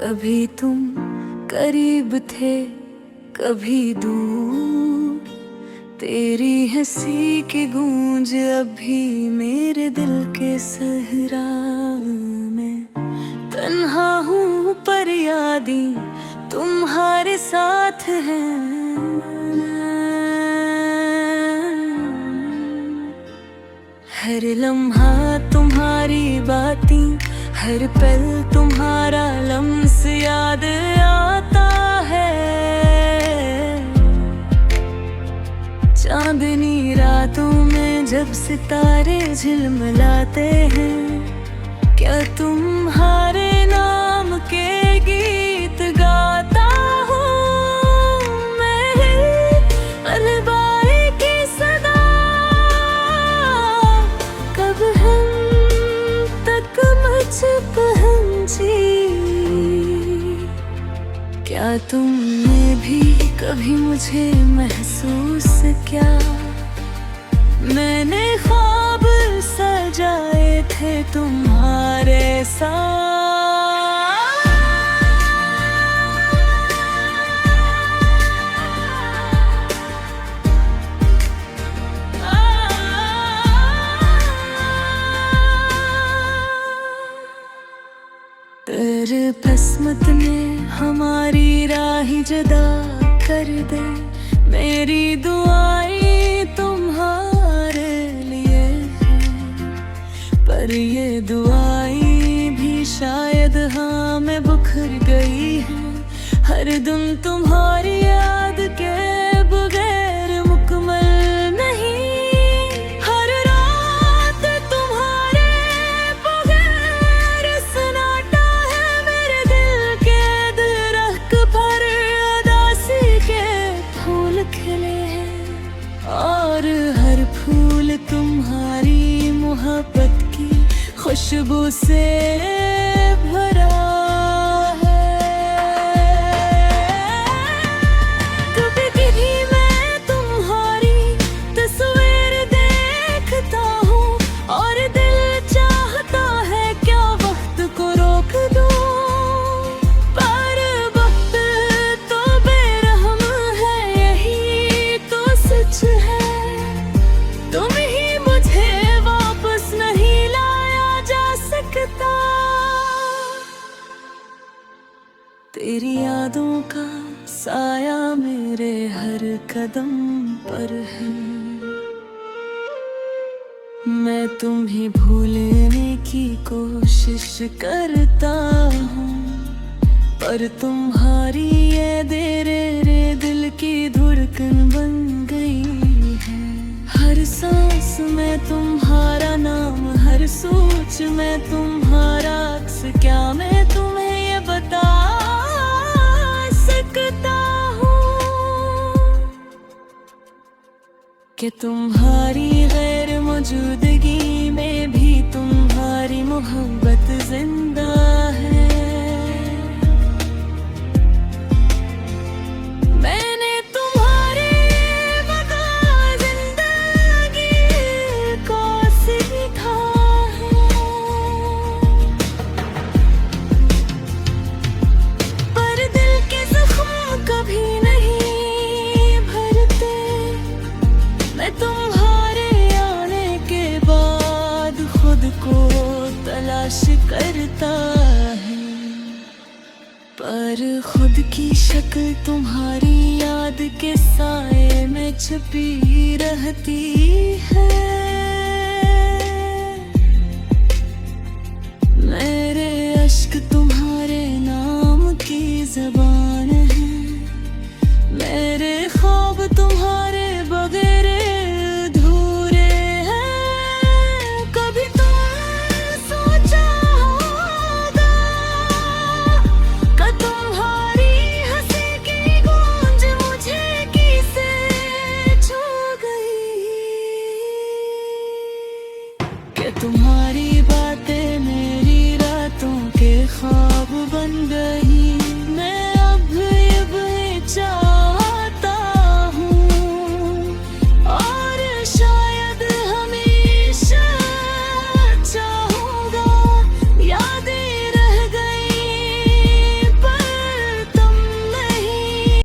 कभी तुम करीब थे कभी दूर, तेरी हंसी की गूंज अभी मेरे दिल के सहरा में। तन्हा हूँ पर यादें तुम्हारे साथ हैं, हर लम्हा तुम्हारी बातें, हर पल तुम्हारा लम्स याद आता है। चांदनी रातों में जब सितारे झिलमिलाते हैं, क्या तुम्हारे नाम के गीत गाता हूँ मैं। अलबाई की सदा कब हम तक मुझ पहुंची, क्या तुमने भी कभी मुझे महसूस किया। मैंने ख्वाब सजाए थे तुम्हारे साथ, तेरे किस्मत ने हमारी राह जुदा कर दे। मेरी दुआएं तुम्हारे लिए हैं, पर ये दुआएं भी शायद हाँ में बिखर गई हैं। हर दिन तुम्हारी याद के बगैर मुकम्मल नहीं, हर रात तुम्हारे बगैर सन्नाटा है मेरे दिल के दरख्त पर। उदासी के फूल खिले हैं और हर फूल तुम्हारी मोहब्बत की खुशबू से भरा है। कभी कभी मैं तुम्हारी तस्वीर देखता हूँ और दिल चाहता है क्या वक्त को रोक दूँ, पर वक्त तो बेरहम है, यही तो सच है। तुम ही मुझे वापस नहीं लाया जा सकता, तेरी यादों का साया मेरे हर कदम पर है। मैं तुम्हें भूलने की कोशिश करता हूँ, पर तुम्हारी ये देरे रे दिल की धड़कन बन गई है। हर सांस में तुम्हारा नाम, हर सोच में तुम्हारा अक्स, क्या मैं तुम्हें ये बता सकता हूँ कि तुम्हारी गैर मौजूदगी में भी तुम्हारी मोहब्बत जिंदा है। मैंने तुम्हारे बगैर जिंदगी को सीखा है, पर दिल के जख्म कभी नहीं भरते। मैं तुम्हारे आने के बाद खुद को तलाश करता है, पर खुद की शक्ल तुम्हारी याद के साए में छुपी रहती है। मेरे अश्क तुम्हारे नाम की ज़बान है, मेरे ख्वाब तुम्हारे बगैर अधूरे हैं। कभी तुमने सोचा होगा कि तुम्हारी हंसी की गूंज मुझे कैसे छू गई, कि तुम्हारी बातें मेरी रातों के ख्वाब